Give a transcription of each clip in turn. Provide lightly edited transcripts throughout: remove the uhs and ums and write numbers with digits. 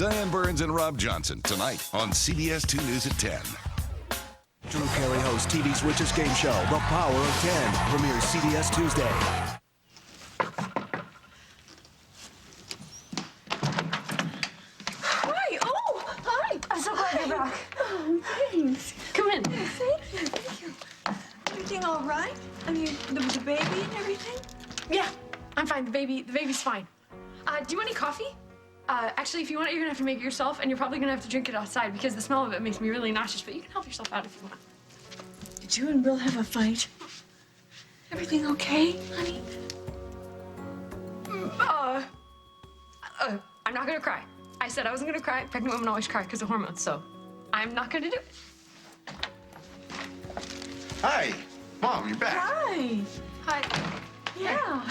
Diane Burns and Rob Johnson tonight on CBS 2 News at 10. Drew Carey hosts TV's richest game show, The Power of 10, premieres CBS Tuesday. Hi! Oh, hi! I'm so glad you're back. Oh, thanks. Come in. Thank you. Everything all right? I mean, the baby and everything? Yeah, I'm fine. The baby's fine. Do you want any coffee? Actually, if you want it, you're gonna have to make it yourself, and you're probably gonna have to drink it outside because the smell of it makes me really nauseous, but you can help yourself out if you want. Did you and Bill have a fight? Everything okay, honey? I'm not gonna cry. I said I wasn't gonna cry. Pregnant women always cry because of hormones, so I'm not gonna do it. Hi, Mom, you're back. Hi. Hi. Yeah.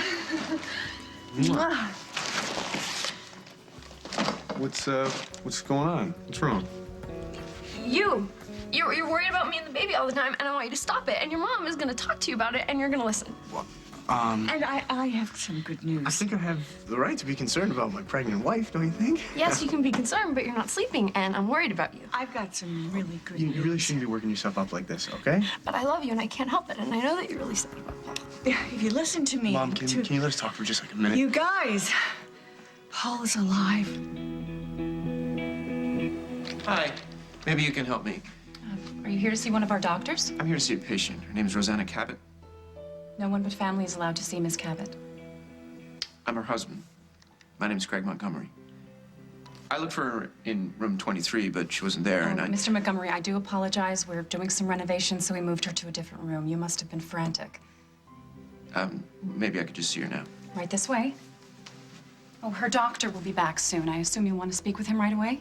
Mwah. What's going on? What's wrong? You're worried about me and the baby all the time, and I want you to stop it. And your mom is gonna talk to you about it, and you're gonna listen. Well, And I have some good news. I think I have the right to be concerned about my pregnant wife, don't you think? Yes, you can be concerned, but you're not sleeping, and I'm worried about you. I've got some really good You news. really shouldn't be working yourself up like this, okay? But I love you, and I can't help it, and I know that you're really sad about Paul. If you listen to me. Mom, can you let us talk for just like a minute? You guys, Paul is alive. Hi. Maybe you can help me. Are you here to see one of our doctors? I'm here to see a patient. Her name's Rosanna Cabot. No one but family is allowed to see Miss Cabot. I'm her husband. My name's Craig Montgomery. I looked for her in room 23, but she wasn't there, and Mr. Montgomery, I do apologize. We're doing some renovations, so we moved her to a different room. You must have been frantic. Maybe I could just see her now. Right this way. Oh, her doctor will be back soon. I assume you want to speak with him right away?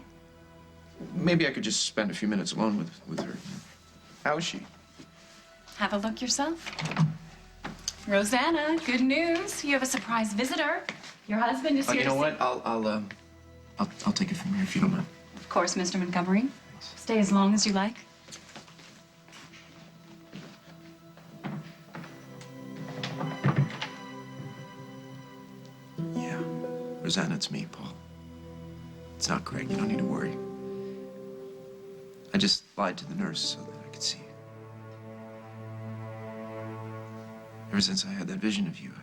Maybe I could just spend a few minutes alone with her. How is she? Have a look yourself. Rosanna, good news. You have a surprise visitor. Your husband is here. You know what? I'll take it from here if you don't mind. Of course, Mr. Montgomery. Stay as long as you like. Yeah. Rosanna, it's me, Paul. It's not Craig. You don't need to worry. I just lied to the nurse so that I could see you. Ever since I had that vision of you,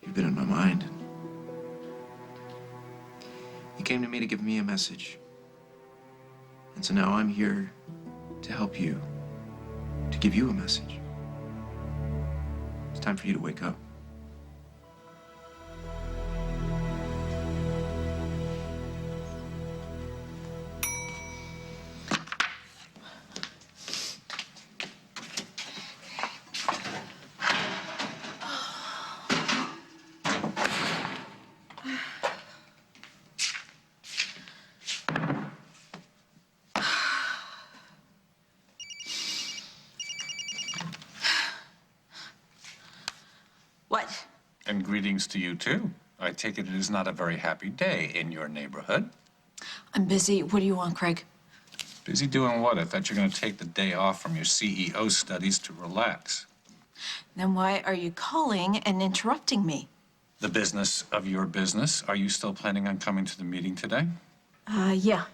you've been in my mind. You came to me to give me a message. And so now I'm here to help you, to give you a message. It's time for you to wake up. What? And greetings to you, too. I take it is not a very happy day in your neighborhood. I'm busy. What do you want, Craig? Busy doing what? I thought you were going to take the day off from your CEO studies to relax. Then why are you calling and interrupting me? The business of your business. Are you still planning on coming to the meeting today? Yeah.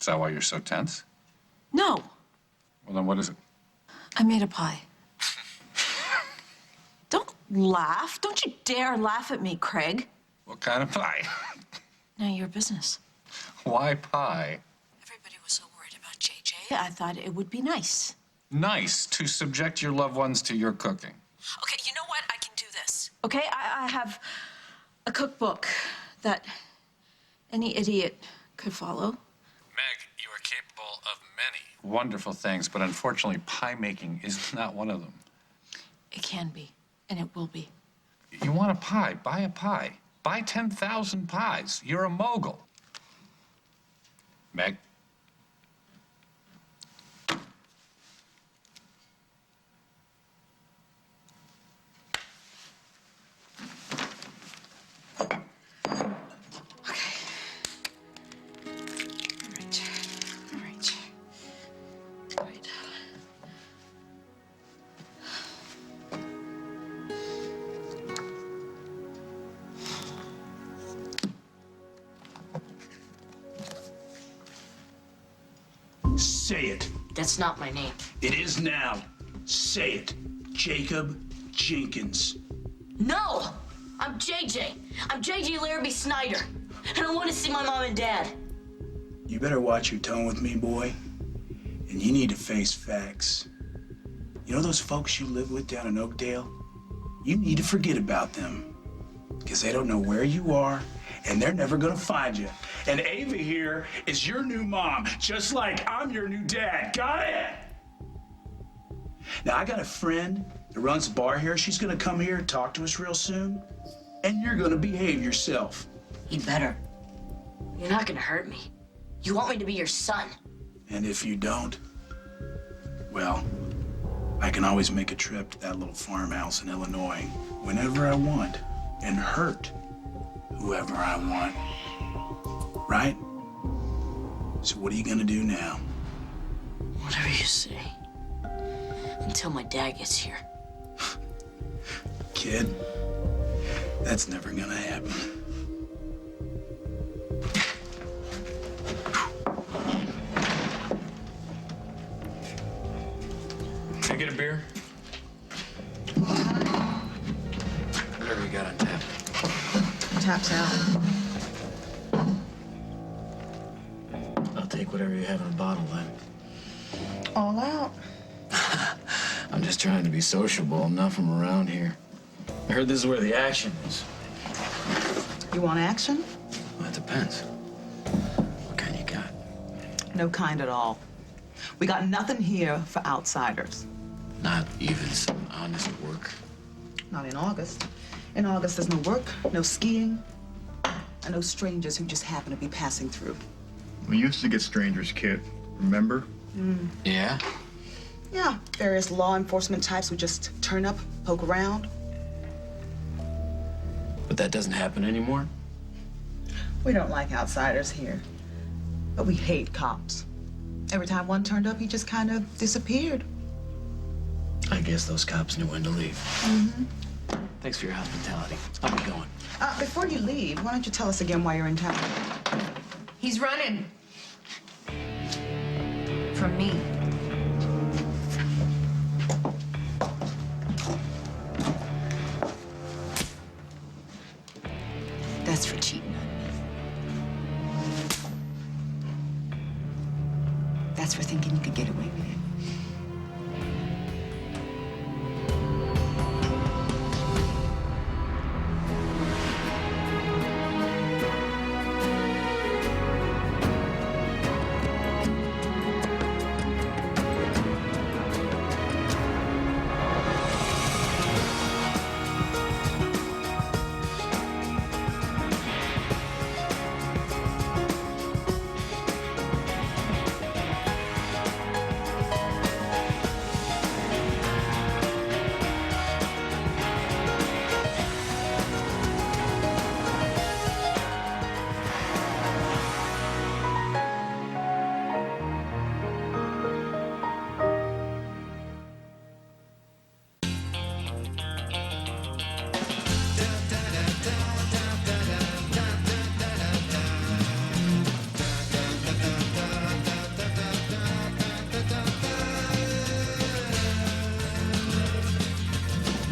Is that why you're so tense? No. Well, then what is it? I made a pie. Don't laugh. Don't you dare laugh at me, Craig. What kind of pie? Now your business. Why pie? Everybody was so worried about JJ. I thought it would be nice. Nice to subject your loved ones to your cooking. Okay, you know what? I can do this. Okay, I have a cookbook that any idiot could follow. Meg, you are capable of many wonderful things, but unfortunately, pie making is not one of them. It can be, and it will be. You want a pie? Buy a pie. Buy 10,000 pies. You're a mogul. Meg? Say it. That's not my name. It is now. Say it. Jacob Jenkins. No! I'm JJ. I'm JJ Larrabee Snyder. And I want to see my mom and dad. You better watch your tone with me, boy. And you need to face facts. You know those folks you live with down in Oakdale? You need to forget about them. Because they don't know where you are, and they're never gonna find you. And Ava here is your new mom, just like I'm your new dad. Got it? Now, I got a friend that runs a bar here. She's gonna come here and talk to us real soon. And you're gonna behave yourself. You better. You're not gonna hurt me. You want me to be your son. And if you don't, well, I can always make a trip to that little farmhouse in Illinois whenever I want and hurt whoever I want. Right? So what are you gonna do now? Whatever you say. Until my dad gets here. Kid, that's never gonna happen. Can I get a beer? Whatever you got on tap. Tap's out. I'll take whatever you have in a bottle then. All out. I'm just trying to be sociable. I'm not from around here. I heard this is where the action is. You want action? Well, that depends. What kind you got? No kind at all. We got nothing here for outsiders. Not even some honest work. Not in August. In August, there's no work, no skiing, and no strangers who just happen to be passing through. We used to get strangers, kid. Remember? Yeah? Yeah, various law enforcement types who just turn up, poke around. But that doesn't happen anymore? We don't like outsiders here, but we hate cops. Every time one turned up, he just kind of disappeared. I guess those cops knew when to leave. Thanks for your hospitality. I'll be going. Before you leave, why don't you tell us again why you're in town? He's running. From me. That's for cheating on me. That's for thinking you could get away with it.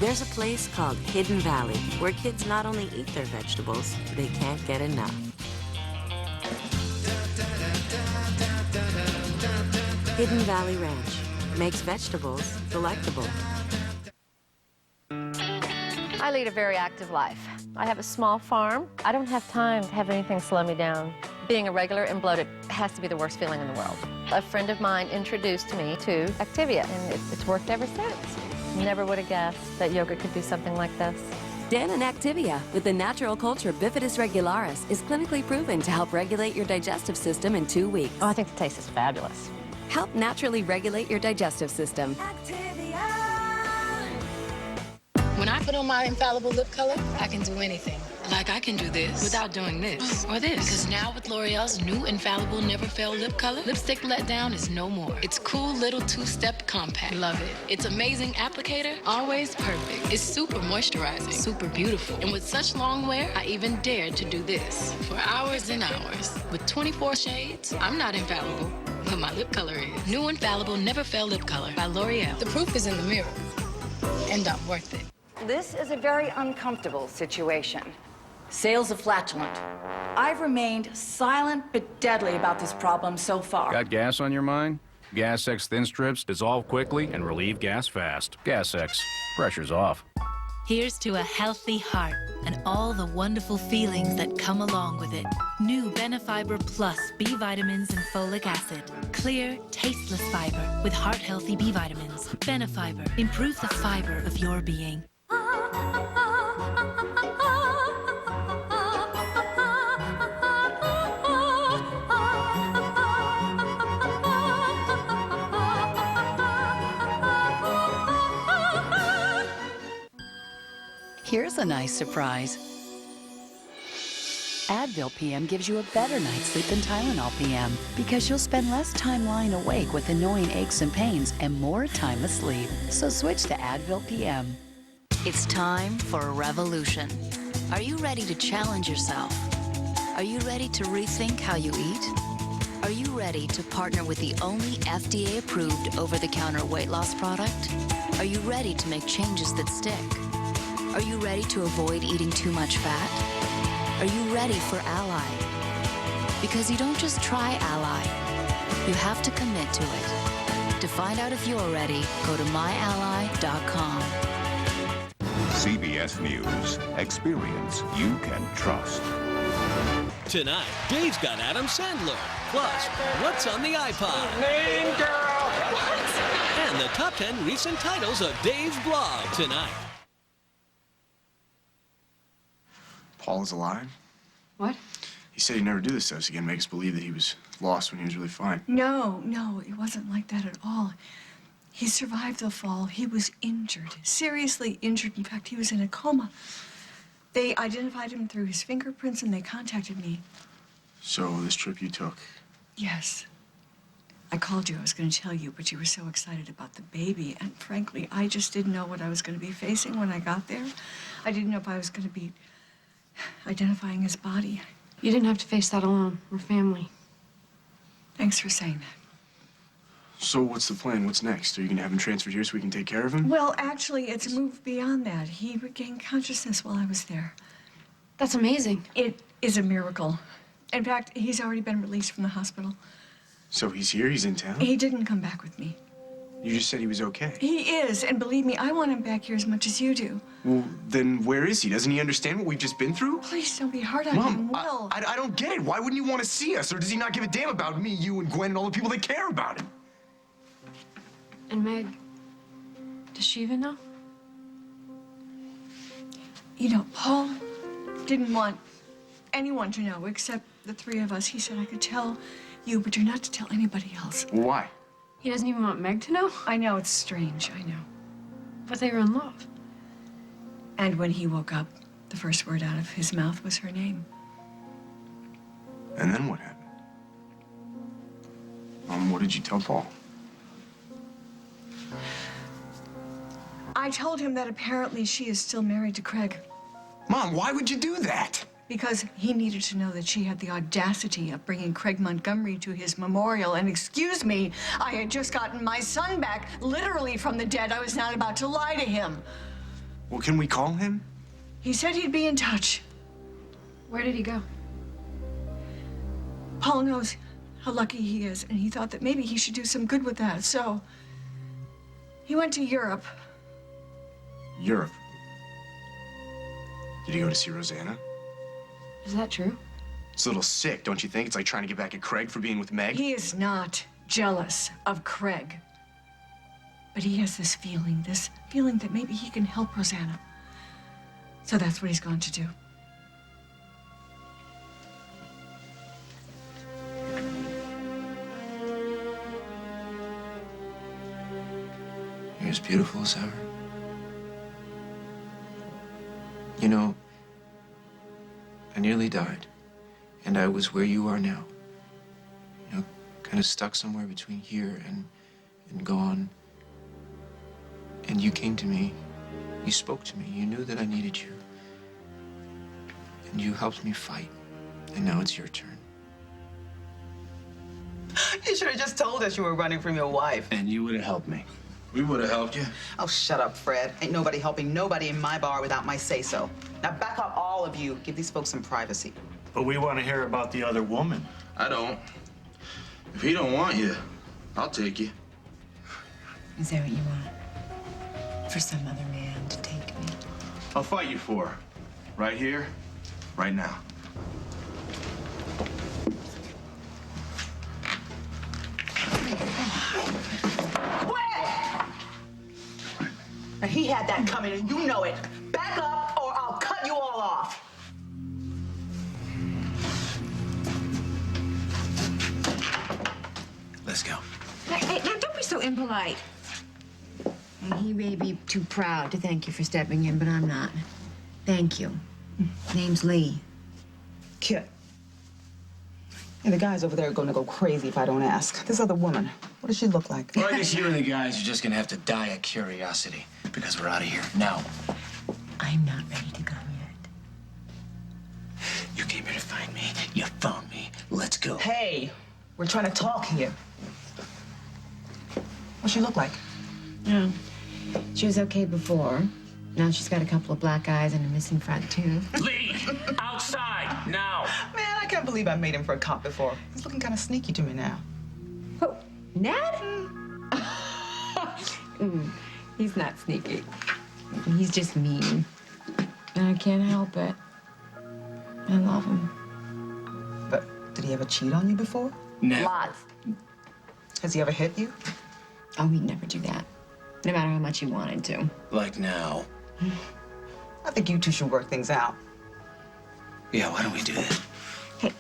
There's a place called Hidden Valley, where kids not only eat their vegetables, they can't get enough. Hidden Valley Ranch makes vegetables delectable. I lead a very active life. I have a small farm. I don't have time to have anything slow me down. Being irregular and bloated has to be the worst feeling in the world. A friend of mine introduced me to Activia, and it's worked ever since. Never would have guessed that yogurt could do something like this. Dannon Activia with the natural culture Bifidus regularis is clinically proven to help regulate your digestive system in 2 weeks. Oh, I think the taste is fabulous. Help naturally regulate your digestive system. When I put on my infallible lip color, I can do anything. Like I can do this without doing this or this. Because now with L'Oreal's new Infallible Never Fail Lip Color, lipstick letdown is no more. It's cool little two-step compact. Love it. It's amazing applicator, always perfect. It's super moisturizing, super beautiful. And with such long wear, I even dared to do this for hours and hours. With 24 shades, I'm not infallible, but my lip color is. New Infallible Never Fail Lip Color by L'Oreal. The proof is in the mirror, and I'm worth it. This is a very uncomfortable situation. Sales are flatulent. I've remained silent but deadly about this problem so far. Got gas on your mind? Gas X Thin Strips dissolve quickly and relieve gas fast. Gas X, pressure's off. Here's to a healthy heart and all the wonderful feelings that come along with it. New Benefiber Plus B vitamins and folic acid. Clear, tasteless fiber with heart-healthy B vitamins. Benefiber. Improve the fiber of your being. Here's a nice surprise. Advil PM gives you a better night's sleep than Tylenol PM because you'll spend less time lying awake with annoying aches and pains and more time asleep. So switch to Advil PM. It's time for a revolution. Are you ready to challenge yourself? Are you ready to rethink how you eat? Are you ready to partner with the only FDA-approved over-the-counter weight loss product? Are you ready to make changes that stick? Are you ready to avoid eating too much fat? Are you ready for Ally? Because you don't just try Ally, you have to commit to it. To find out if you're ready, go to myally.com. CBS News. Experience you can trust. Tonight, Dave's got Adam Sandler. Plus, what's on the iPod? Mean Girl! And the top 10 recent titles of Dave's blog tonight. Paul is alive? What? He said he'd never do this to us again, make us believe that he was lost when he was really fine. No, it wasn't like that at all. He survived the fall. He was injured, seriously injured. In fact, he was in a coma. They identified him through his fingerprints and they contacted me. So this trip you took? Yes. I called you. I was going to tell you, but you were so excited about the baby. And frankly, I just didn't know what I was going to be facing when I got there. I didn't know if I was going to be identifying his body. You didn't have to face that alone. We're family. Thanks for saying that. So what's the plan? What's next? Are you going to have him transferred here so we can take care of him? Well, actually, it's moved beyond that. He regained consciousness while I was there. That's amazing. It is a miracle. In fact, he's already been released from the hospital. So he's here? He's in town? He didn't come back with me. You just said he was okay. He is, and believe me, I want him back here as much as you do. Well, then where is he? Doesn't he understand what we've just been through? Please don't be hard on Mom, him, Will. I don't get it. Why wouldn't you want to see us? Or does he not give a damn about me, you, and Gwen, and all the people that care about him? And Meg, does she even know? You know, Paul didn't want anyone to know except the three of us. He said I could tell you, but you're not to tell anybody else. Why? He doesn't even want Meg to know? I know, it's strange, I know. But they were in love. And when he woke up, the first word out of his mouth was her name. And then what happened? What did you tell Paul? I told him that apparently she is still married to Craig. Mom, why would you do that? Because he needed to know that she had the audacity of bringing Craig Montgomery to his memorial. And excuse me, I had just gotten my son back, literally from the dead. I was not about to lie to him. Well, can we call him? He said he'd be in touch. Where did he go? Paul knows how lucky he is, and he thought that maybe he should do some good with that. So he went to Europe. Europe? Did he go to see Rosanna? Is that true? It's a little sick, don't you think? It's like trying to get back at Craig for being with Meg. He is not jealous of Craig. But he has this feeling that maybe he can help Rosanna. So that's what he's going to do. You're as beautiful as ever. You know, I was where you are now. You know, kind of stuck somewhere between here and gone. And you came to me. You spoke to me. You knew that I needed you. And you helped me fight. And now it's your turn. You should have just told us you were running from your wife. And you would have helped me. We would have helped you. Oh, shut up, Fred. Ain't nobody helping nobody in my bar without my say-so. Now back up, all of you. Give these folks some privacy. But we want to hear about the other woman. I don't. If he don't want you, I'll take you. Is that what you want? For some other man to take me? I'll fight you for her. Right here, right now. Now, he had that coming, and you know it. Back up, or I'll cut you all off. Let's go. Hey, now don't be so impolite. And he may be too proud to thank you for stepping in, but I'm not. Thank you. Name's Lee. Kit. And the guys over there are gonna go crazy if I don't ask. This other woman, what does she look like? Well, I guess you and the guys are just gonna have to die of curiosity because we're out of here now. I'm not ready to go yet. You came here to find me. You found me. Let's go. Hey, we're trying to talk here. What's she look like? No. She was okay before. Now she's got a couple of black eyes and a missing front tooth. Lee, outside now. Man, I can't believe I made him for a cop before. He's looking kind of sneaky to me now. Oh, Ned? He's not sneaky. He's just mean. And I can't help it. I love him. But did he ever cheat on you before? Never. Lots. Has he ever hit you? Oh, he'd never do that. No matter how much he wanted to. Like now. I think you two should work things out. Yeah, why don't we do that? Hey,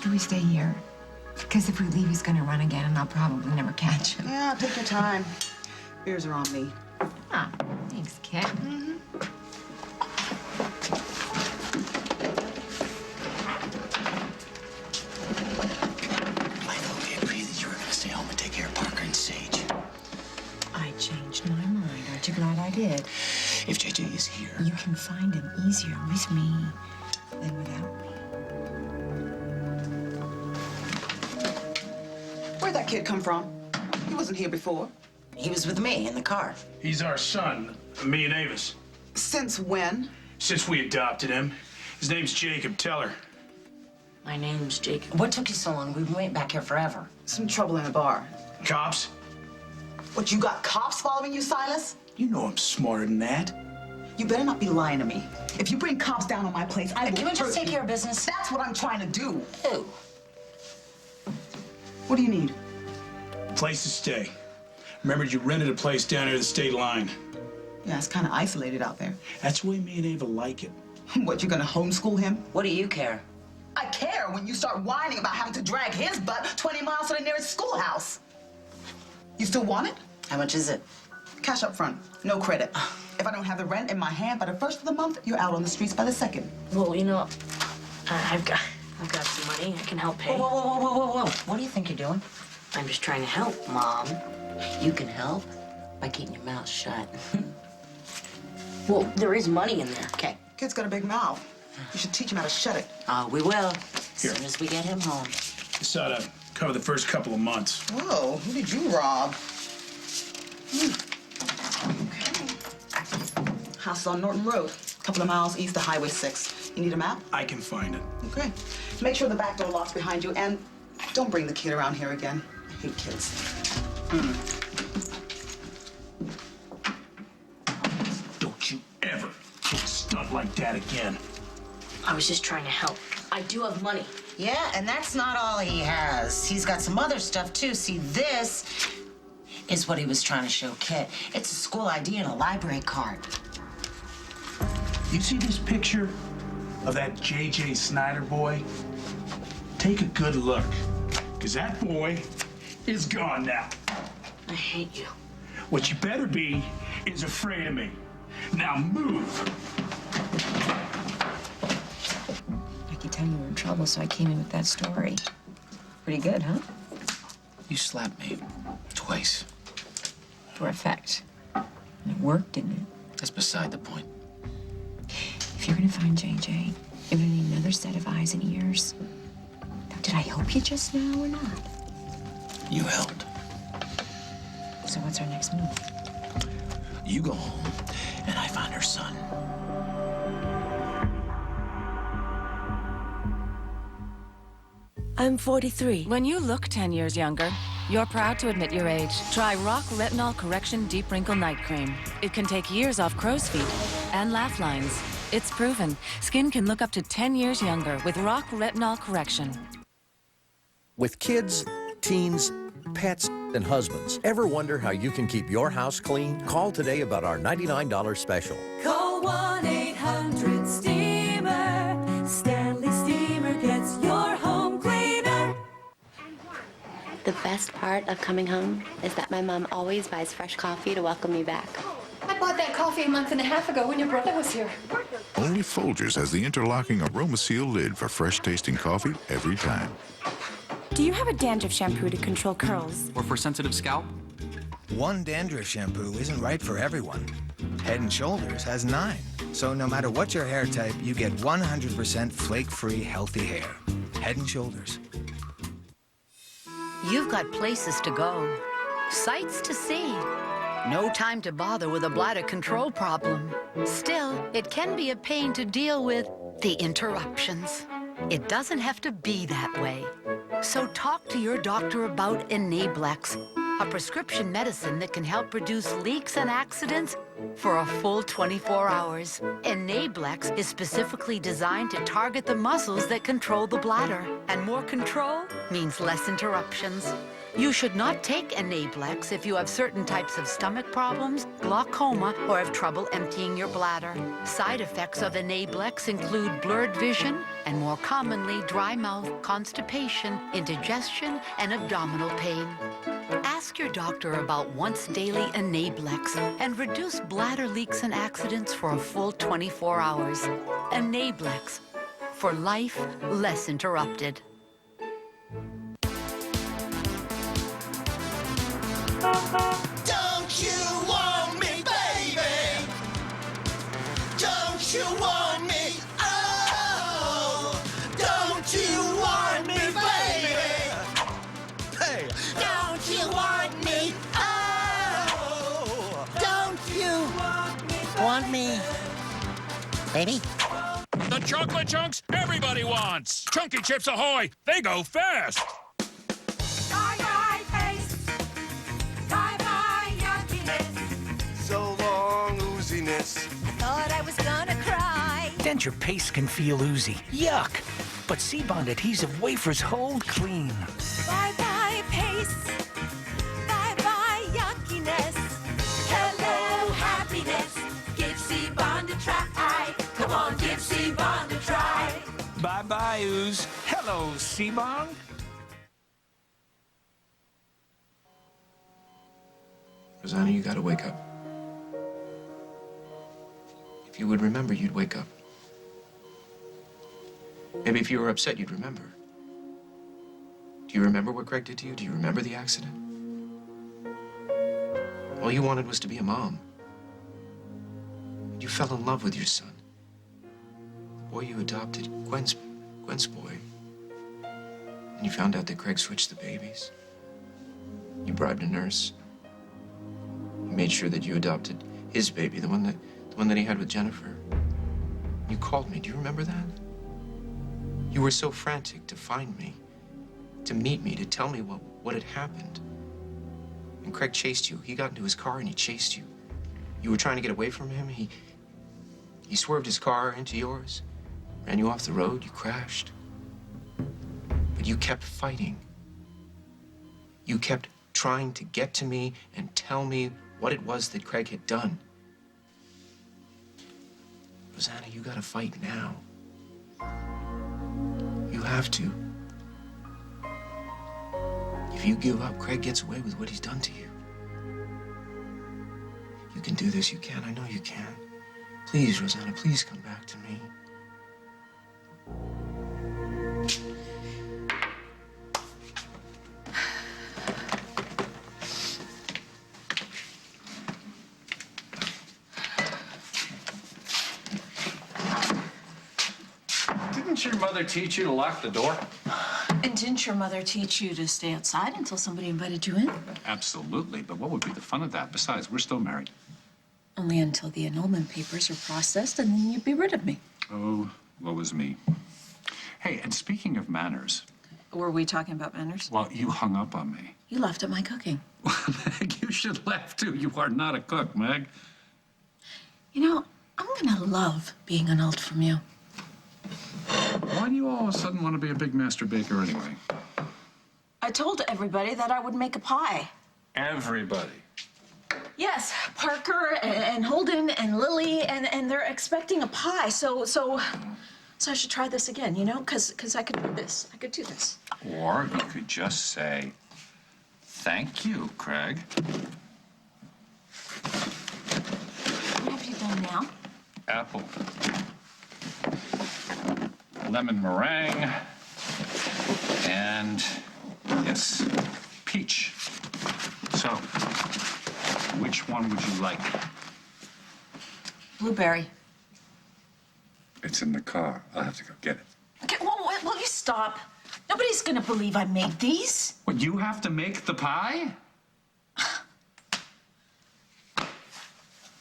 can we stay here? Because if we leave, he's gonna run again, and I'll probably never catch him. Yeah, take your time. Beers are on me. Ah, thanks, Kit. I thought we agreed that you were gonna stay home and take care of Parker and Sage. I changed my mind. Aren't you glad I did? If JJ is here. You can find him easier with me than without me. Where'd that kid come from? He wasn't here before. He was with me in the car. He's our son, me and Avis. Since when? Since we adopted him. His name's Jacob. Tell her. My name's Jacob. What took you so long? We've been waiting back here forever. Some trouble in the bar. Cops? What, you got cops following you, Silas? You know I'm smarter than that. You better not be lying to me. If you bring cops down on my place, I will Can we just hurt take you. care of business? That's what I'm trying to do. Who? What do you need? Place to stay. Remember, you rented a place down near the state line. Yeah, it's kind of isolated out there. That's the way me and Ava like it. What, you gonna homeschool him? What do you care? I care when you start whining about having to drag his butt 20 miles to the nearest schoolhouse. You still want it? How much is it? Cash up front, no credit. If I don't have the rent in my hand by the first of the month, you're out on the streets by the second. Well, you know, I've got some money. I can help pay. Whoa, whoa, whoa, whoa, whoa, whoa. What do you think you're doing? I'm just trying to help, Mom. You can help by keeping your mouth shut. Well, there is money in there. Okay. Kid's got a big mouth. You should teach him how to shut it. We will. As Here. soon as we get him home. This ought to cover the first couple of months. Whoa, who did you rob? House on Norton Road, a couple of miles east of Highway 6. You need a map? I can find it. Okay. Make sure the back door locks behind you, and don't bring the kid around here again. I hate kids. Don't you ever do stuff like that again. I was just trying to help. I do have money. Yeah, and that's not all he has. He's got some other stuff, too. See, this is what he was trying to show Kit. It's a school ID and a library card. You see this picture of that J.J. Snyder boy? Take a good look, because that boy is gone now. I hate you. What you better be is afraid of me. Now move. I could tell you were in trouble. trouble, so I came in with that story. Pretty good, huh? You slapped me twice. For effect. And it worked, didn't it? That's beside the point. If you're gonna find JJ, you're gonna need another set of eyes and ears. Now, did I help you just now or not? You helped. So what's our next move? You go home, and I find her son. I'm 43. When you look 10 years younger, you're proud to admit your age. Try Rock Retinol Correction Deep Wrinkle Night Cream. It can take years off crow's feet and laugh lines. It's proven. Skin can look up to 10 years younger with Rock Retinol Correction. With kids, teens, pets, and husbands, ever wonder how you can keep your house clean? Call today about our $99 special. Call 1-800-STEAMER. Stanley Steamer gets your home cleaner. The best part of coming home is that my mom always buys fresh coffee to welcome me back. I bought that coffee a month and a half ago when your brother was here. Only Folgers has the interlocking aroma seal lid for fresh tasting coffee every time. Do you have a dandruff shampoo to control curls? Or for sensitive scalp? One dandruff shampoo isn't right for everyone. Head & Shoulders has 9. So no matter what your hair type, you get 100% flake-free, healthy hair. Head & Shoulders. You've got places to go, sights to see. No time to bother with a bladder control problem. Still, it can be a pain to deal with the interruptions. It doesn't have to be that way. So talk to your doctor about Enablex, a prescription medicine that can help reduce leaks and accidents for a full 24 hours. Enablex is specifically designed to target the muscles that control the bladder. And more control means less interruptions. You should not take Enablex if you have certain types of stomach problems, glaucoma, or have trouble emptying your bladder. Side effects of Enablex include blurred vision and, more commonly, dry mouth, constipation, indigestion, and abdominal pain. Ask your doctor about once-daily Enablex and reduce bladder leaks and accidents for a full 24 hours. Enablex, for life less interrupted. Don't you want me, baby? Don't you want me? Oh, don't you want me, baby? Hey, don't you want me? Oh, don't you want me, baby? The chocolate chunks everybody wants. Chunky Chips Ahoy! They go fast. So long, ooziness. Thought I was gonna cry. Denture paste can feel oozy. Yuck! But C-Bond adhesive wafers hold clean. Bye-bye pace. Bye-bye yuckiness. Hello happiness. Give C-Bond a try. Come on, give C-Bond a try. Bye-bye ooze. Hello, C-Bond. Rosanna, you gotta wake up. If you would remember, you'd wake up. Maybe if you were upset, you'd remember. Do you remember what Greg did to you? Do you remember the accident? All you wanted was to be a mom. You fell in love with your son. The boy you adopted, Gwen's boy. And you found out that Greg switched the babies. You bribed a nurse. You made sure that you adopted his baby, the one that he had with Jennifer. You called me. Do you remember that? You were so frantic to find me, to meet me, to tell me what had happened. And Craig chased you. He got into his car and he chased you. You were trying to get away from him. He swerved his car into yours, ran you off the road. You crashed. But you kept fighting. You kept trying to get to me and tell me what it was that Craig had done. Rosanna, you gotta fight now. You have to. If you give up, Craig gets away with what he's done to you. You can do this, you can. I know you can. Please, Rosanna, please come back to me. mother teach you to lock the door? And didn't your mother teach you to stay outside until somebody invited you in? Absolutely, but what would be the fun of that? Besides, we're still married. Only until the annulment papers are processed, and then you'd be rid of me. Oh, woe is me. Hey, and speaking of manners... Were we talking about manners? Well, you hung up on me. You laughed at my cooking. Meg, you should laugh too. You are not a cook, Meg. You know, I'm gonna love being annulled from you. Why do you all of a sudden want to be a big master baker anyway? I told everybody that I would make a pie. Everybody. Yes, Parker and Holden and Lily, and they're expecting a pie. So I should try this again, you know? Because I could do this. I could do this. Or you could just say, thank you, Craig. What have you done now? Apple. Lemon meringue. And, yes, peach. So, which one would you like? Blueberry. It's in the car. I'll have to go get it. Okay, will you stop? Nobody's gonna believe I made these. What, you have to make the pie?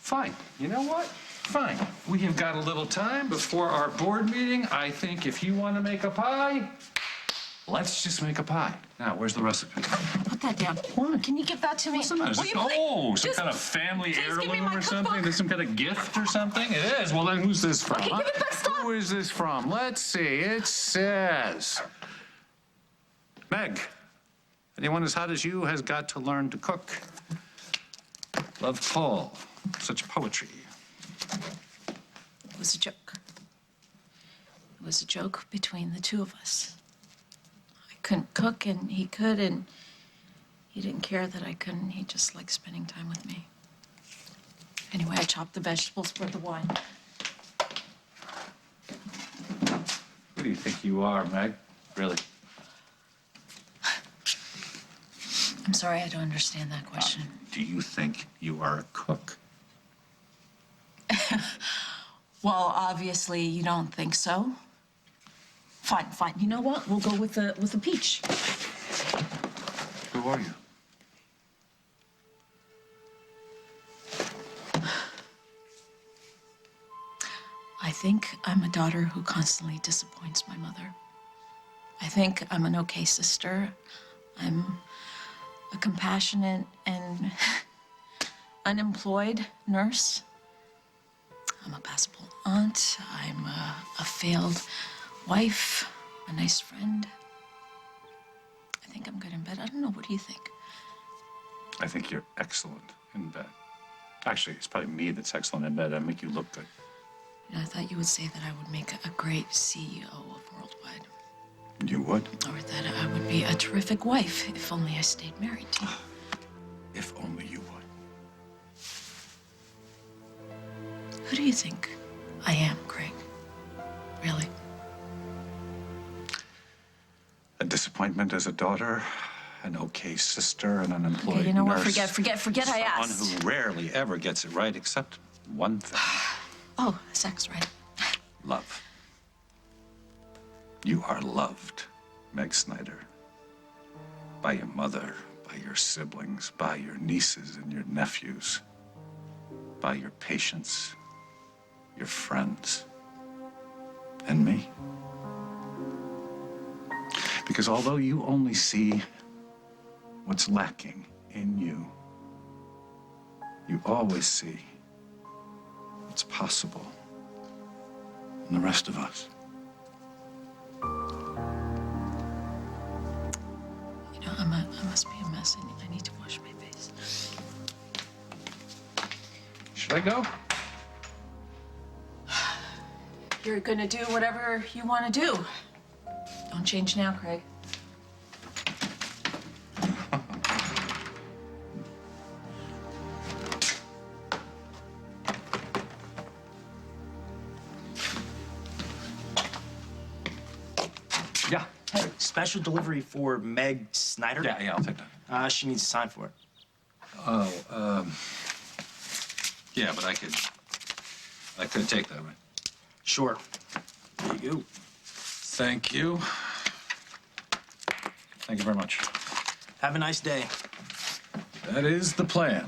Fine. You know what? Fine. We have got a little time before our board meeting. I think if you want to make a pie, let's just make a pie. Now, where's the recipe? Put that down. Why? Can you give that to me? What's the matter? Is this, some kind of family heirloom or something? Is this some kind of gift or something? It is. Well, then who's this from? Okay, give it back, stop. Who is this from? Let's see. It says, Meg, anyone as hot as you has got to learn to cook. Love, Paul. Such poetry. It was a joke. It was a joke between the two of us. I couldn't cook, and he could, and he didn't care that I couldn't. He just liked spending time with me. Anyway, I chopped the vegetables, poured the wine. Who do you think you are, Meg? Really? I'm sorry, I don't understand that question. Do you think you are a cook? Well, obviously, you don't think so. Fine, fine. You know what? We'll go with the peach. Who are you? I think I'm a daughter who constantly disappoints my mother. I think I'm an okay sister. I'm a compassionate and unemployed nurse. I'm a passable aunt. I'm a failed wife, a nice friend. I think I'm good in bed. I don't know. What do you think? I think you're excellent in bed. Actually, it's probably me that's excellent in bed. I make you look good. You know, I thought you would say that I would make a great CEO of Worldwide. You would? Or that I would be a terrific wife if only I stayed married to you. If only you would. Who do you think I am, Craig? Really? A disappointment as a daughter, an okay sister, an unemployed Okay, you know what? nurse. Forget I asked. Someone who rarely ever gets it right, except one thing. Oh, sex, right? Love. You are loved, Meg Snyder. By your mother, by your siblings, by your nieces and your nephews, by your patients, your friends, and me. Because although you only see what's lacking in you, you always see what's possible in the rest of us. You know, I must be a mess. I need to wash my face. Should I go? You're gonna do whatever you want to do. Don't change now, Craig. Yeah. Hey, special delivery for Meg Snyder? Yeah, I'll take that. She needs to sign for it. Oh, yeah, but I could take that, right? Sure. There you go. Thank you. Thank you very much. Have a nice day. That is the plan.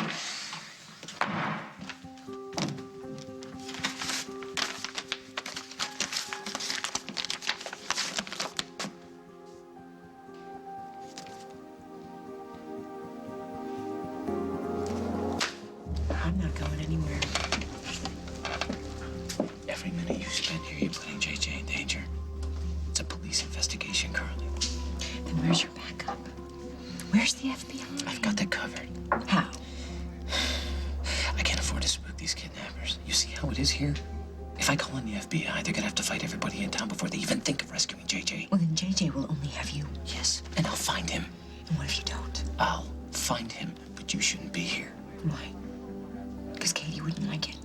I'm not going anywhere. Every minute you spend here, you're putting JJ in danger. It's a police investigation, Carly. Then where's your backup? Where's the FBI? I've got that covered. How? I can't afford to spook these kidnappers. You see how it is here? If I call in the FBI, they're gonna have to fight everybody in town before they even think of rescuing JJ. Well, then JJ will only have you. Yes, and I'll find him. And what if you don't? I'll find him, but you shouldn't be here. Why? Because Katie wouldn't like it.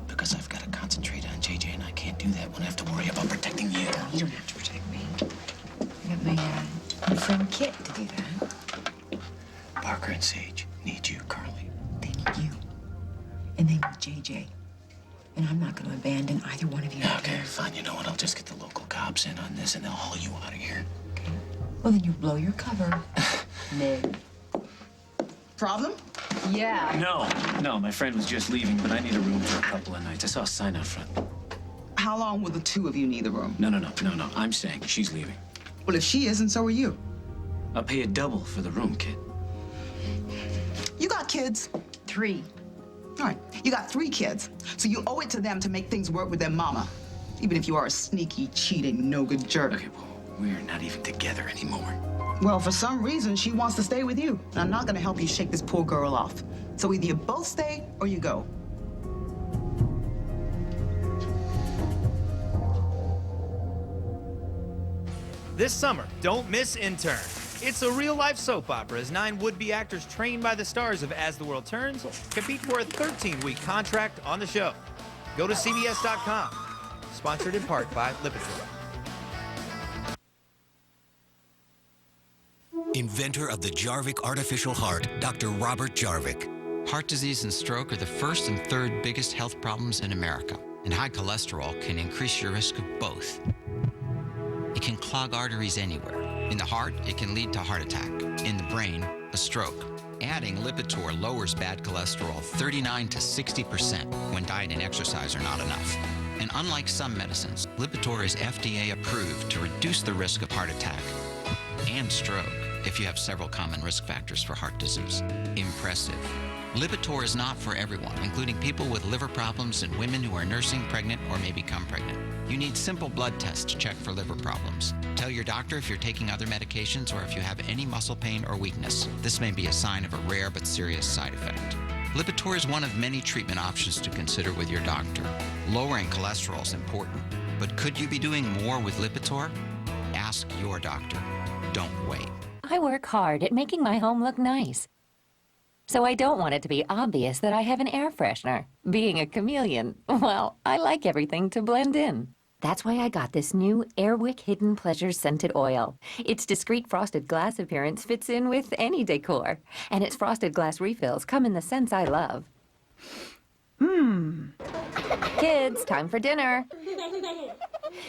Because I've got to concentrate on JJ, and I can't do that when I have to worry about protecting you. No, you don't have to protect me. I got my friend Kit to do that. Parker and Sage need you, Carly. They need you. And they need JJ. And I'm not going to abandon either one of you. Okay, fine. You know what? I'll just get the local cops in on this, and they'll haul you out of here. Okay. Well, then you blow your cover. Meg. Problem? Yeah. No, my friend was just leaving, but I need a room for a couple of nights. I saw a sign out front. How long will the two of you need the room? No. I'm saying she's leaving. Well, if she isn't, so are you. I'll pay you double for the room, kid. You got kids? 3. All right. You got 3 kids. So you owe it to them to make things work with their mama. Even if you are a sneaky, cheating, no-good jerk. Okay, well, we're not even together anymore. Well, for some reason, she wants to stay with you. And I'm not going to help you shake this poor girl off. So either you both stay or you go. This summer, don't miss Intern. It's a real-life soap opera as 9 would-be actors trained by the stars of As the World Turns compete for a 13-week contract on the show. Go to CBS.com. Sponsored in part by Lipitor. Inventor of the Jarvik artificial heart, Dr. Robert Jarvik. Heart disease and stroke are the first and third biggest health problems in America, and high cholesterol can increase your risk of both. It can clog arteries anywhere. In the heart, it can lead to heart attack. In the brain, a stroke. Adding Lipitor lowers bad cholesterol 39 to 60% when diet and exercise are not enough. And unlike some medicines, Lipitor is FDA approved to reduce the risk of heart attack and stroke if you have several common risk factors for heart disease. Impressive. Lipitor is not for everyone, including people with liver problems and women who are nursing, pregnant, or may become pregnant. You need simple blood tests to check for liver problems. Tell your doctor if you're taking other medications or if you have any muscle pain or weakness. This may be a sign of a rare but serious side effect. Lipitor is one of many treatment options to consider with your doctor. Lowering cholesterol is important, but could you be doing more with Lipitor? Ask your doctor. Don't wait. I work hard at making my home look nice. So I don't want it to be obvious that I have an air freshener. Being a chameleon, well, I like everything to blend in. That's why I got this new Airwick Hidden Pleasures Scented Oil. Its discreet frosted glass appearance fits in with any decor. And its frosted glass refills come in the scents I love. Kids, time for dinner.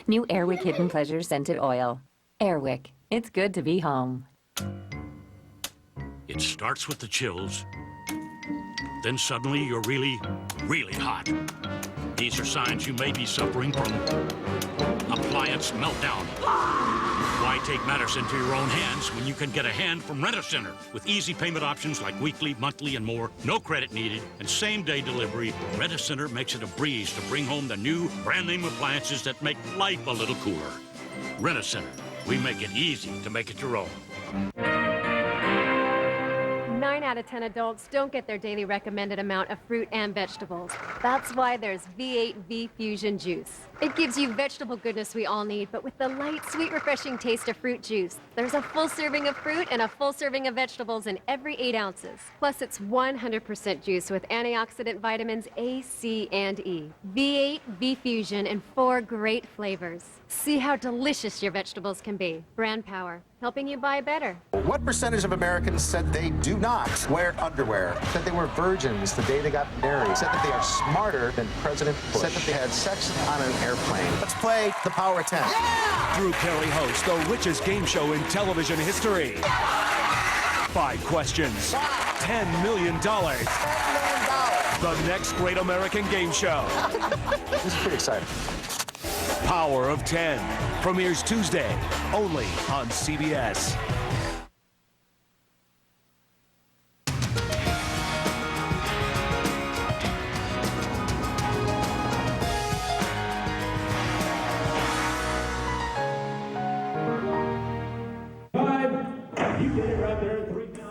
New Airwick Hidden Pleasures Scented Oil. Airwick, it's good to be home. It starts with the chills. Then suddenly you're really, really hot. These are signs you may be suffering from appliance meltdown. Why take matters into your own hands when you can get a hand from Rent-A-Center with easy payment options like weekly, monthly, and more, no credit needed, and same-day delivery? Rent-A-Center makes it a breeze to bring home the new brand-name appliances that make life a little cooler. Rent-A-Center. We make it easy to make it your own. 9 out of 10 adults don't get their daily recommended amount of fruit and vegetables. That's why there's V8 V-Fusion Juice. It gives you vegetable goodness we all need, but with the light, sweet, refreshing taste of fruit juice. There's a full serving of fruit and a full serving of vegetables in every 8 ounces. Plus, it's 100% juice with antioxidant vitamins A, C, and E. V8 V-Fusion in 4 great flavors. See how delicious your vegetables can be. Brand power, helping you buy better. What percentage of Americans said they do not wear underwear? Said they were virgins the day they got married? Said that they are smarter than President Bush? Said that they had sex on an airplane? airplane. Let's play the Power of 10. Drew Carey hosts the richest game show in television history. 5 questions, $10 million. The next great American game show. This is pretty exciting. Power of 10 premieres Tuesday, only on CBS.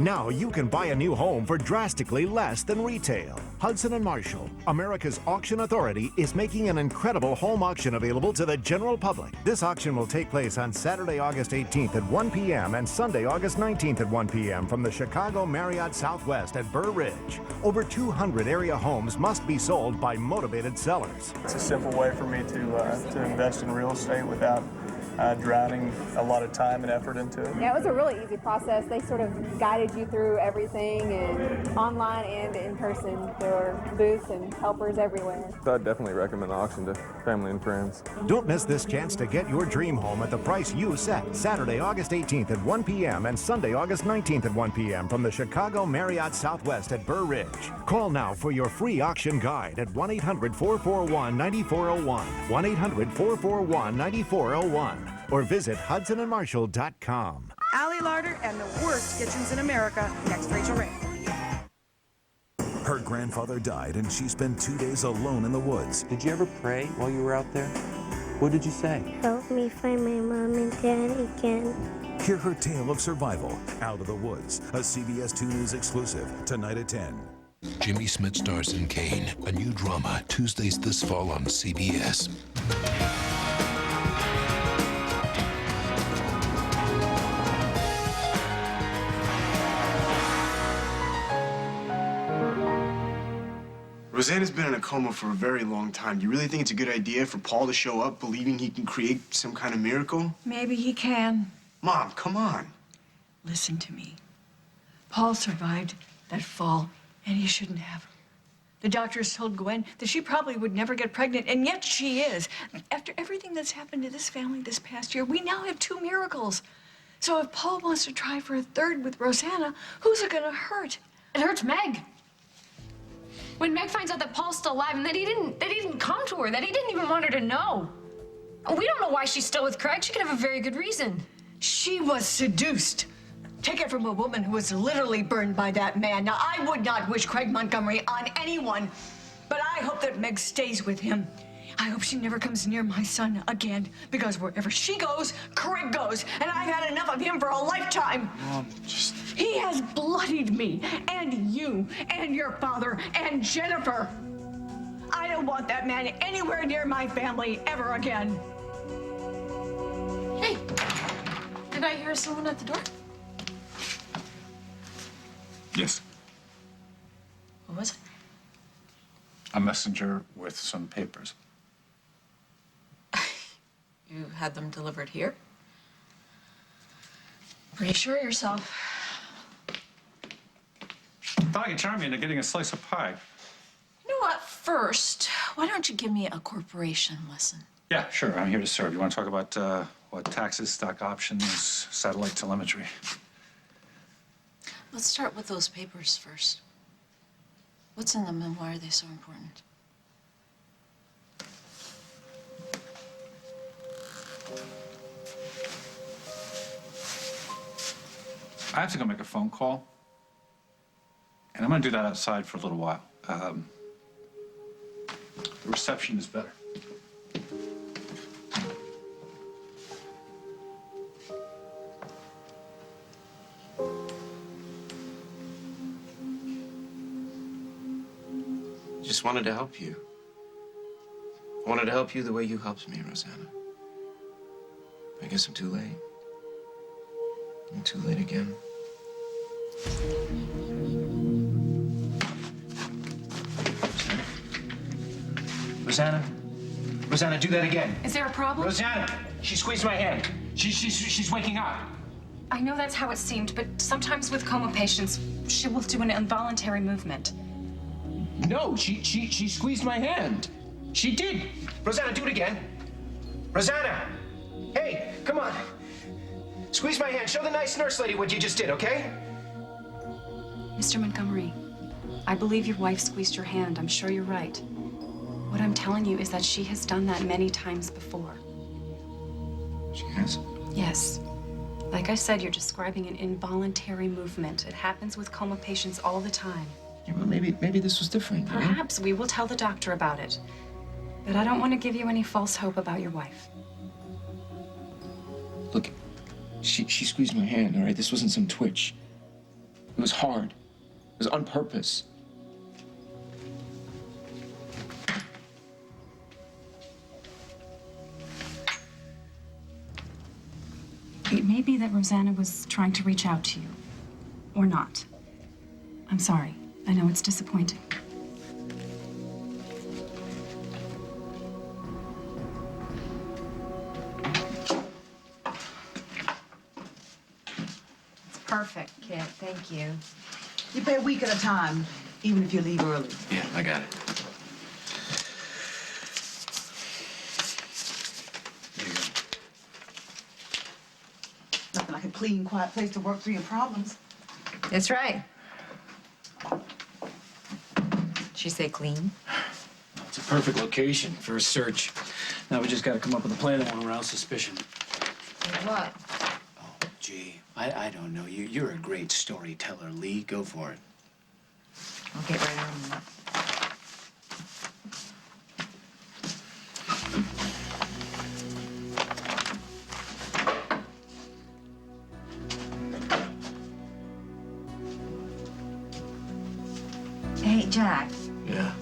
Now you can buy a new home for drastically less than retail. Hudson & Marshall, America's auction authority, is making an incredible home auction available to the general public. This auction will take place on Saturday, August 18th at 1 p.m. and Sunday, August 19th at 1 p.m. from the Chicago Marriott Southwest at Burr Ridge. Over 200 area homes must be sold by motivated sellers. It's a simple way for me to invest in real estate without drowning a lot of time and effort into it. Yeah, it was a really easy process. They sort of guided you through everything, and online and in person. There were booths and helpers everywhere. So I'd definitely recommend the auction to family and friends. Don't miss this chance to get your dream home at the price you set. Saturday, August 18th at 1 p.m. and Sunday, August 19th at 1 p.m. from the Chicago Marriott Southwest at Burr Ridge. Call now for your free auction guide at 1-800-441-9401, 1-800-441-9401, or visit hudsonandmarshall.com. Allie Larder and the worst kitchens in America. Next, Rachel Ray. Her grandfather died and she spent 2 days alone in the woods. Did you ever pray while you were out there? What did you say? Help me find my mom and dad again. Hear her tale of survival, Out of the Woods, a CBS 2 News exclusive, tonight at 10. Jimmy Smith stars in Kane, a new drama, Tuesdays this fall on CBS. Rosanna's been in a coma for a very long time. Do you really think it's a good idea for Paul to show up believing he can create some kind of miracle? Maybe he can. Mom, come on. Listen to me. Paul survived that fall, and he shouldn't have. The doctors told Gwen that she probably would never get pregnant, and yet she is. After everything that's happened to this family this past year, we now have 2 miracles. So if Paul wants to try for a 3rd with Rosanna, who's it gonna hurt? It hurts Meg. When Meg finds out that Paul's still alive and that he didn't come to her, that he didn't even want her to know. We don't know why she's still with Craig. She could have a very good reason. She was seduced. Take it from a woman who was literally burned by that man. Now, I would not wish Craig Montgomery on anyone, but I hope that Meg stays with him. I hope she never comes near my son again, because wherever she goes, Craig goes, and I've had enough of him for a lifetime. Mom, just... He has bloodied me, and you, and your father, and Jennifer. I don't want that man anywhere near my family ever again. Hey, did I hear someone at the door? Yes. Who was it? A messenger with some papers. You had them delivered here? Pretty sure of yourself. Thought you'd charm me into getting a slice of pie. You know what? First, why don't you give me a corporation lesson? Yeah, sure. I'm here to serve. You want to talk about what taxes, stock options, satellite telemetry? Let's start with those papers first. What's in them and why are they so important? I have to go make a phone call. And I'm going to do that outside for a little while. The reception is better. Just wanted to help you. I wanted to help you the way you helped me, Rosanna. I guess I'm too late. I'm too late again. Rosanna? Rosanna, do that again. Is there a problem? Rosanna! She squeezed my hand. She's waking up. I know that's how it seemed, but sometimes with coma patients, she will do an involuntary movement. No, she squeezed my hand. She did. Rosanna, do it again. Rosanna! Hey, come on. Squeeze my hand. Show the nice nurse lady what you just did, okay? Mr. Montgomery, I believe your wife squeezed your hand. I'm sure you're right. What I'm telling you is that she has done that many times before. She has? Yes. Like I said, you're describing an involuntary movement. It happens with coma patients all the time. Yeah, well, maybe this was different. you know? Perhaps we will tell the doctor about it. But I don't want to give you any false hope about your wife. Look, she squeezed my hand, all right? This wasn't some twitch. It was hard. It was on purpose. It may be that Rosanna was trying to reach out to you. Or not. I'm sorry. I know it's disappointing. It's perfect, kid. Thank you. You pay a week at a time, even if you leave early. Yeah, I got it. There you go. Nothing like a clean, quiet place to work through your problems. That's right. She say clean? It's a perfect location for a search. Now we just gotta come up with a plan that won't arouse suspicion. What? Gee, I don't know. You're a great storyteller, Lee. Go for it. I'll get right on that. Hey, Jack. Yeah.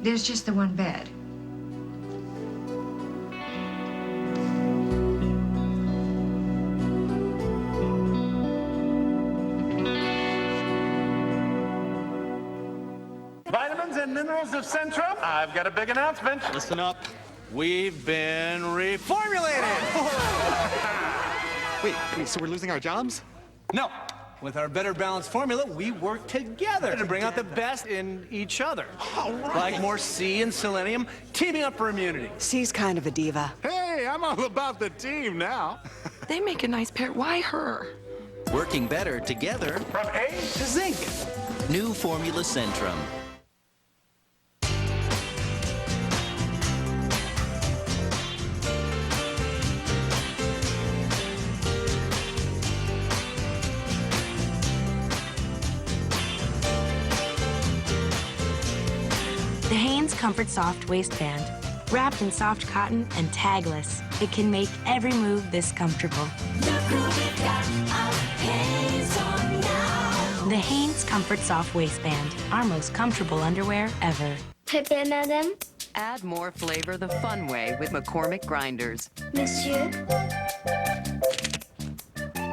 There's just the one bed. Vitamins and minerals of Centrum, I've got a big announcement. Listen up. We've been reformulated. Wait, so we're losing our jobs? No. With our Better Balanced formula, we work together to bring out the best in each other. All right. Like more C and selenium, teaming up for immunity. C's kind of a diva. Hey, I'm all about the team now. They make a nice pair. Why her? Working better together. From A to Zinc. New Formula Centrum. The Hanes Comfort Soft waistband. Wrapped in soft cotton and tagless, it can make every move this comfortable. The Hanes Comfort Soft waistband, our most comfortable underwear ever. Pepe, madame. Add more flavor the fun way with McCormick grinders. Monsieur.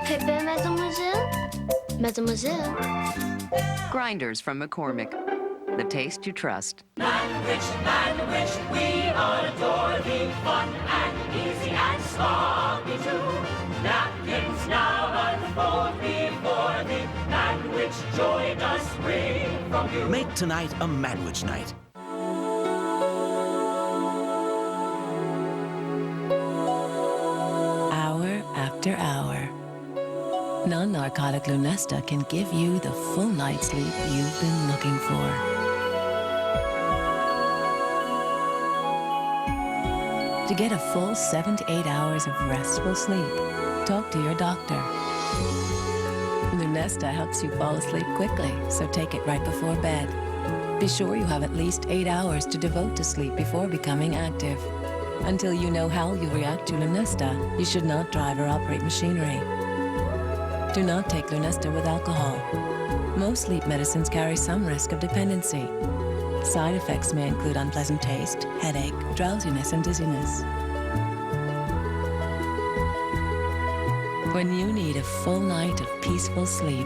Pepe, mademoiselle. Mademoiselle. Grinders from McCormick. The taste you trust. Man-wich, we all adore thee. Fun and easy and sloppy too. Napkins now unfold before thee. Man-wich, joy does spring from you. Make tonight a Manwich night. Hour after hour. Non-narcotic Lunesta can give you the full night's sleep you've been looking for. To get a full 7 to 8 hours of restful sleep, talk to your doctor. Lunesta helps you fall asleep quickly, so take it right before bed. Be sure you have at least 8 hours to devote to sleep before becoming active. Until you know how you react to Lunesta, you should not drive or operate machinery. Do not take Lunesta with alcohol. Most sleep medicines carry some risk of dependency. Side effects may include unpleasant taste, headache, drowsiness, and dizziness. When you need a full night of peaceful sleep,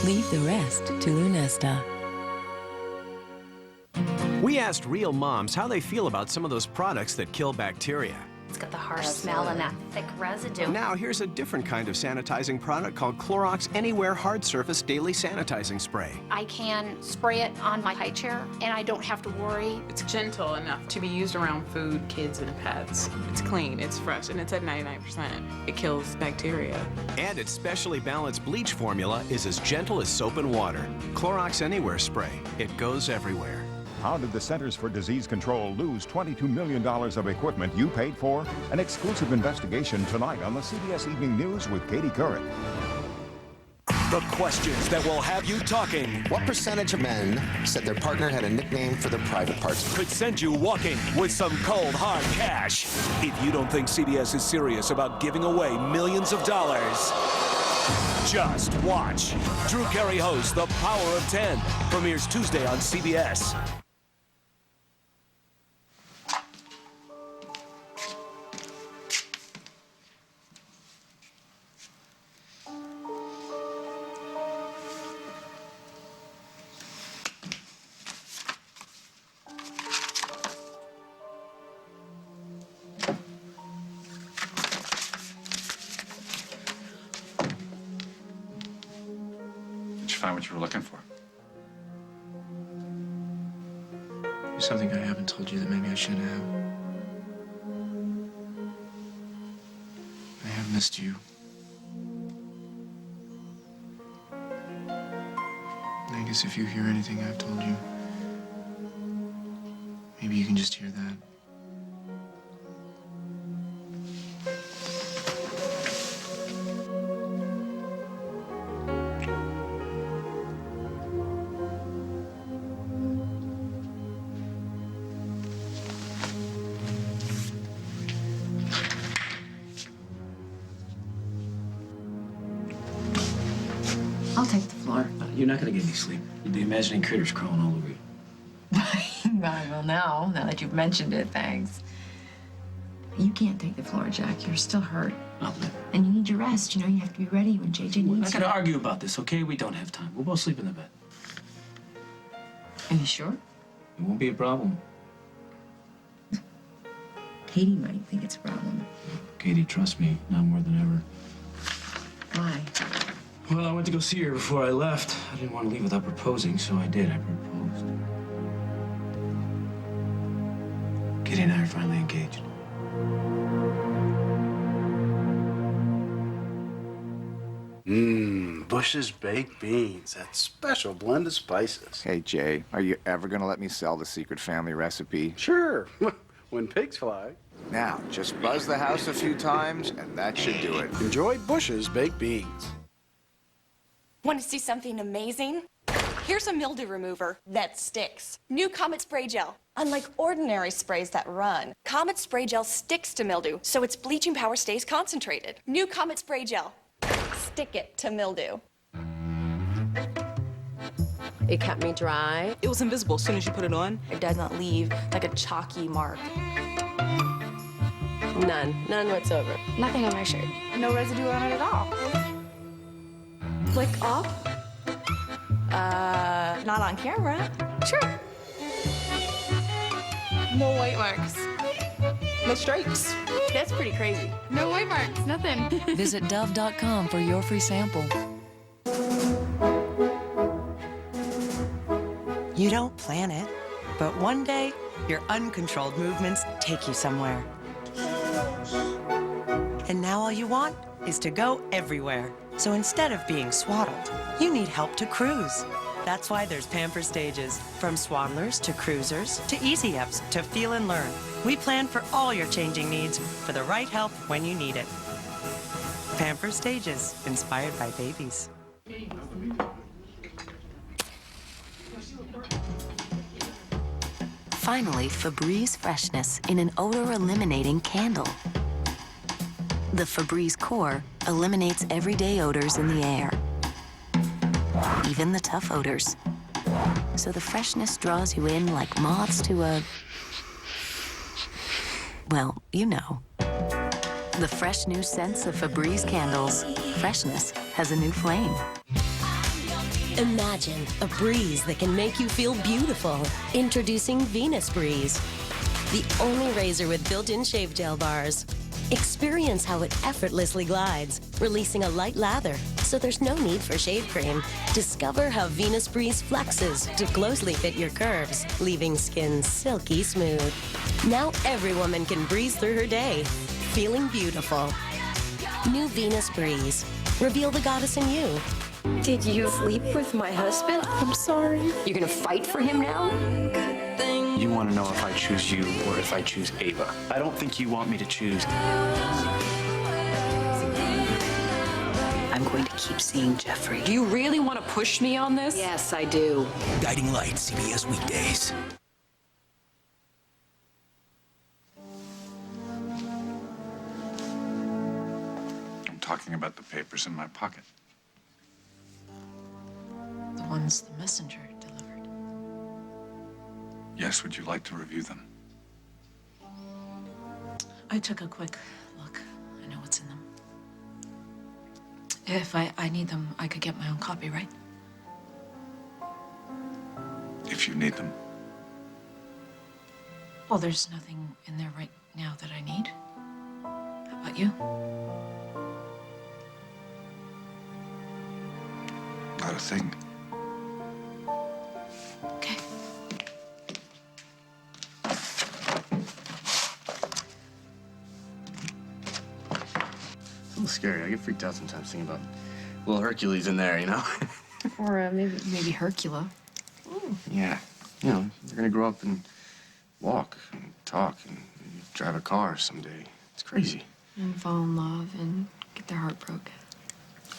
leave the rest to Lunesta. We asked real moms how they feel about some of those products that kill bacteria. It's got the harsh smell and that thick residue. Now here's a different kind of sanitizing product called Clorox Anywhere Hard Surface Daily Sanitizing Spray. I can spray it on my high chair, and I don't have to worry. It's gentle enough to be used around food, kids, and pets. It's clean, it's fresh, and it's at 99%. It kills bacteria. And its specially balanced bleach formula is as gentle as soap and water. Clorox Anywhere Spray. It goes everywhere. How did the Centers for Disease Control lose $22 million of equipment you paid for? An exclusive investigation tonight on the CBS Evening News with Katie Couric. The questions that will have you talking. What percentage of men said their partner had a nickname for their private parts? Could send you walking with some cold, hard cash. If you don't think CBS is serious about giving away millions of dollars, just watch. Drew Carey hosts The Power of 10. Premieres Tuesday on CBS. Did you find what you were looking for? There's something I haven't told you that maybe I should have. I have missed you. I guess if you hear anything I've told you, maybe you can just hear that. I'll take the floor. You're not gonna get any sleep. You'll be imagining critters crawling all over you. Well, now that you've mentioned it, thanks. You can't take the floor, Jack. You're still hurt. I'll live. And you need your rest. You know, you have to be ready when JJ We're needs not you. gonna argue about this, okay? We don't have time. We'll both sleep in the bed. Are you sure? It won't be a problem. Katie might think it's a problem. Katie, trust me, now more than ever. Why? Well, I went to go see her before I left. I didn't want to leave without proposing, so I did. I proposed. Katie and I are finally engaged. Bush's baked beans. That special blend of spices. Hey, Jay, are you ever gonna let me sell the secret family recipe? Sure, when pigs fly. Now, just buzz the house a few times, and that should do it. Enjoy Bush's baked beans. Want to see something amazing? Here's a mildew remover that sticks. New Comet Spray Gel. Unlike ordinary sprays that run, Comet Spray Gel sticks to mildew, so its bleaching power stays concentrated. New Comet Spray Gel. Stick it to mildew. It kept me dry. It was invisible as soon as you put it on. It does not leave like a chalky mark. None whatsoever. Nothing on my shirt. No residue on it at all. Flick off? Not on camera. Sure. No white marks. No stripes. That's pretty crazy. No white marks, nothing. Visit Dove.com for your free sample. You don't plan it, but one day, your uncontrolled movements take you somewhere. And now all you want is to go everywhere. So instead of being swaddled, you need help to cruise. That's why there's Pamper Stages. From swaddlers to cruisers to easy ups to feel and learn. We plan for all your changing needs for the right help when you need it. Pamper Stages, inspired by babies. Finally, Febreze freshness in an odor-eliminating candle. The Febreze Core eliminates everyday odors in the air, even the tough odors. So the freshness draws you in like moths to a... well, you know. The fresh new scents of Febreze candles. Freshness has a new flame. Imagine a breeze that can make you feel beautiful. Introducing Venus Breeze. the only razor with built-in shave gel bars. Experience how it effortlessly glides, releasing a light lather, so there's no need for shave cream. Discover how Venus Breeze flexes to closely fit your curves, leaving skin silky smooth. Now every woman can breeze through her day, feeling beautiful. New Venus Breeze. Reveal the goddess in you. Did you sleep with my husband? I'm sorry. You're gonna fight for him now? You want to know if I choose you or if I choose Ava. I don't think you want me to choose. I'm going to keep seeing Jeffrey. Do you really want to push me on this? Yes, I do. Guiding Light, CBS weekdays. I'm talking about the papers in my pocket. The ones the messenger delivered. Yes, would you like to review them? I took a quick look. I know what's in them. If I need them, I could get my own copy, right? If you need them. Well, there's nothing in there right now that I need. How about you? Not a thing. Okay. It's a little scary. I get freaked out sometimes thinking about little Hercules in there, you know? Or maybe Hercula. Yeah. You know, you're gonna grow up and walk and talk and drive a car someday. It's crazy. And fall in love and get their heart broken.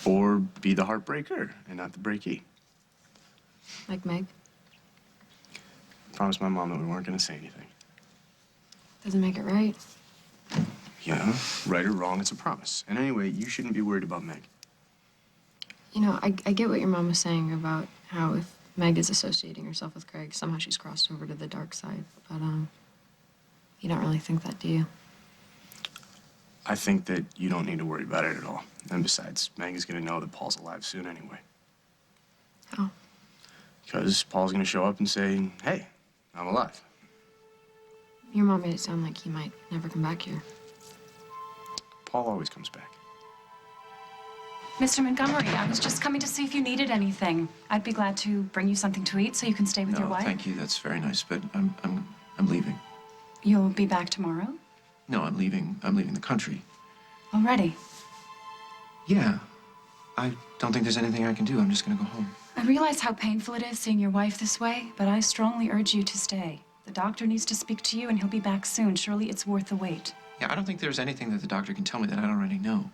Or be the heartbreaker and not the breakee. Like Meg. Promised my mom that we weren't gonna say anything. Doesn't make it right. Yeah, right or wrong, it's a promise. And anyway, you shouldn't be worried about Meg. You know, I get what your mom was saying about how if Meg is associating herself with Craig, somehow she's crossed over to the dark side. But, you don't really think that, do you? I think that you don't need to worry about it at all. And besides, Meg is gonna know that Paul's alive soon anyway. How? Because Paul's gonna show up and say, hey, I'm alive. Your mom made it sound like he might never come back here. Paul always comes back. Mr. Montgomery, I was just coming to see if you needed anything. I'd be glad to bring you something to eat so you can stay with your wife. Thank you. That's very nice, but I'm leaving. You'll be back tomorrow? No, I'm leaving the country. Already? Yeah. I don't think there's anything I can do. I'm just gonna go home. I realize how painful it is seeing your wife this way, but I strongly urge you to stay. The doctor needs to speak to you and he'll be back soon. Surely it's worth the wait. Yeah, I don't think there's anything that the doctor can tell me that I don't already know.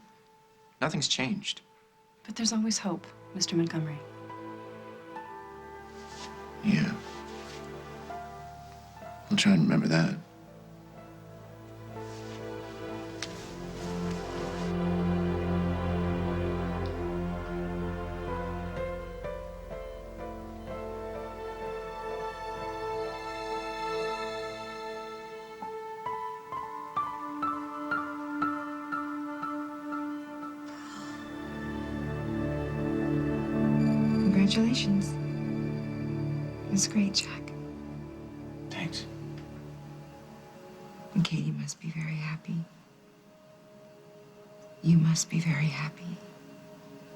Nothing's changed. But there's always hope, Mr. Montgomery. Yeah. I'll try and remember that. Congratulations. It was great, Jack. Thanks. And Katie must be very happy. You must be very happy.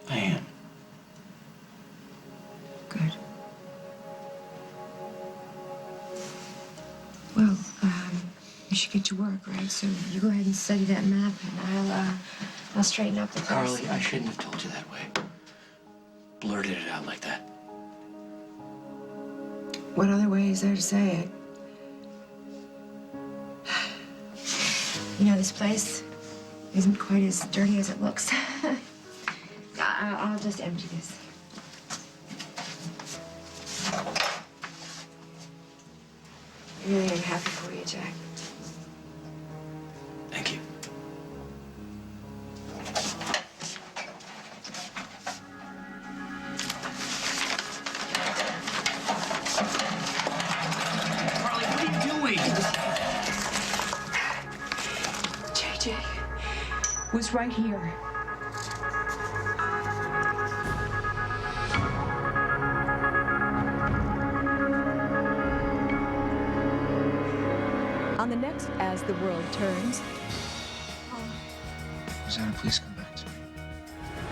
I am. Good. Well, you should get to work, right? So you go ahead and study that map, and I'll straighten up the class. Carly, I shouldn't have told you that way. Blurted it out like that. What other way is there to say it? You know, this place isn't quite as dirty as it looks. I'll just empty this. I really am happy for you, Jack. Thank you. Carly, what are you doing? JJ was right here. On the That's As the World Turns. Rosanna, please come back to me.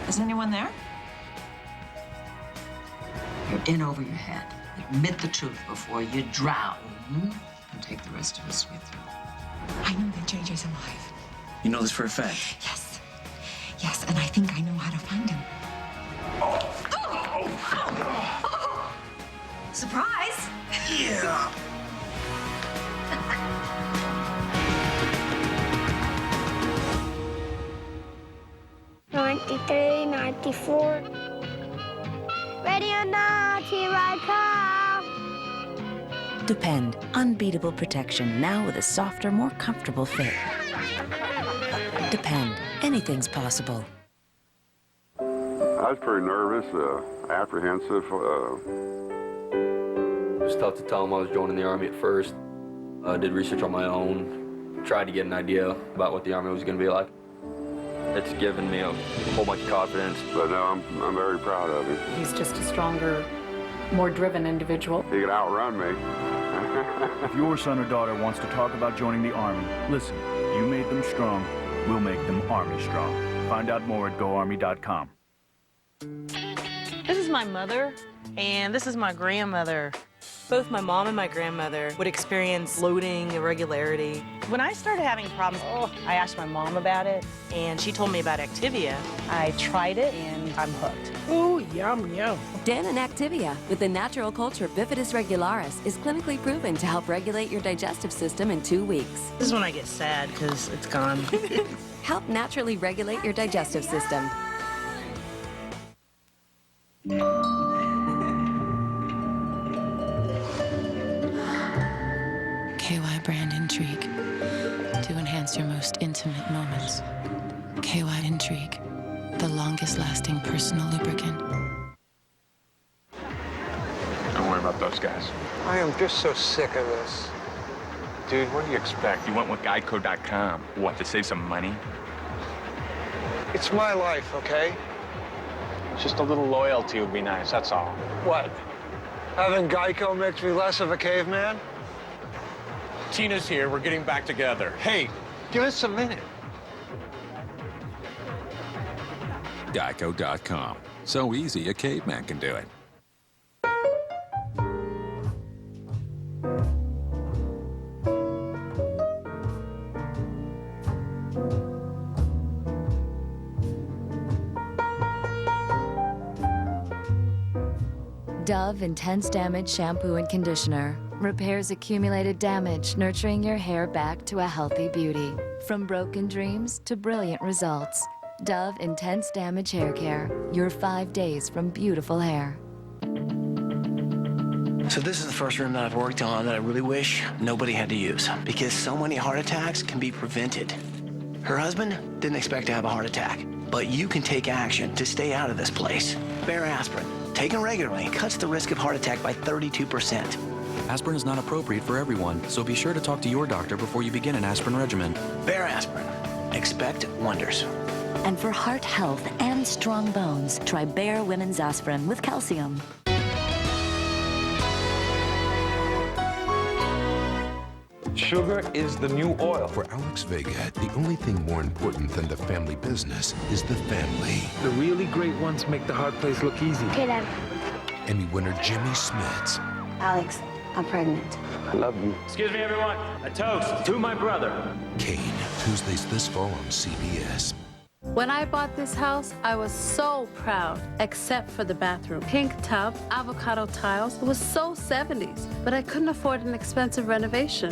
Is anyone there? You're in over your head. Admit the truth before you drown. And take the rest of us with you. I know that JJ's alive. You know this for a fact? Yes. Yes, and I think I know how to find him. Surprise! Yeah. 93, 94. Ready or not, here I come. Depend. Unbeatable protection, now with a softer, more comfortable fit. Depend. Anything's possible. I was pretty nervous, apprehensive. It was tough to tell them I was joining the Army at first. I did research on my own, tried to get an idea about what the Army was going to be like. It's given me a whole bunch of confidence. But I'm very proud of him. He's just a stronger, more driven individual. He could outrun me. If your son or daughter wants to talk about joining the Army, listen, you made them strong, we'll make them Army strong. Find out more at GoArmy.com. This is my mother, and this is my grandmother. Both my mom and my grandmother would experience bloating, irregularity. When I started having problems, I asked my mom about it, and she told me about Activia. I tried it, and I'm hooked. Ooh, yum, yum. Dannon Activia, with the natural culture Bifidus regularis, is clinically proven to help regulate your digestive system in 2 weeks. This is when I get sad, because it's gone. Help naturally regulate your digestive system. KY brand Intrigue to enhance your most intimate moments. KY Intrigue, the longest lasting personal lubricant. Don't worry about those guys. I am just so sick of this. Dude, what do you expect? You went with Geico.com. What, to save some money? It's my life, okay? Just a little loyalty would be nice, that's all. What? Having Geico makes me less of a caveman? Tina's here. We're getting back together. Hey, give us a minute. Geico.com. So easy, a caveman can do it. Dove Intense Damage Shampoo and Conditioner repairs accumulated damage, nurturing your hair back to a healthy beauty. From broken dreams to brilliant results. Dove Intense Damage Hair Care, your 5 days from beautiful hair. So this is the first room that I've worked on that I really wish nobody had to use, because so many heart attacks can be prevented. Her husband didn't expect to have a heart attack, but you can take action to stay out of this place. Bear aspirin, taken regularly, cuts the risk of heart attack by 32%. Aspirin is not appropriate for everyone, so be sure to talk to your doctor before you begin an aspirin regimen. Bear aspirin. Expect wonders. And for heart health and strong bones, try Bayer Women's Aspirin with calcium. Sugar is the new oil. For Alex Vega, the only thing more important than the family business is the family. The really great ones make the hard place look easy. Okay, then. Emmy winner Jimmy Smits. Alex, I'm pregnant. I love you. Excuse me, everyone. A toast to my brother. Kane, Tuesdays this fall on CBS. When I bought this house, I was so proud, except for the bathroom. Pink tub, avocado tiles. It was so 70s, but I couldn't afford an expensive renovation.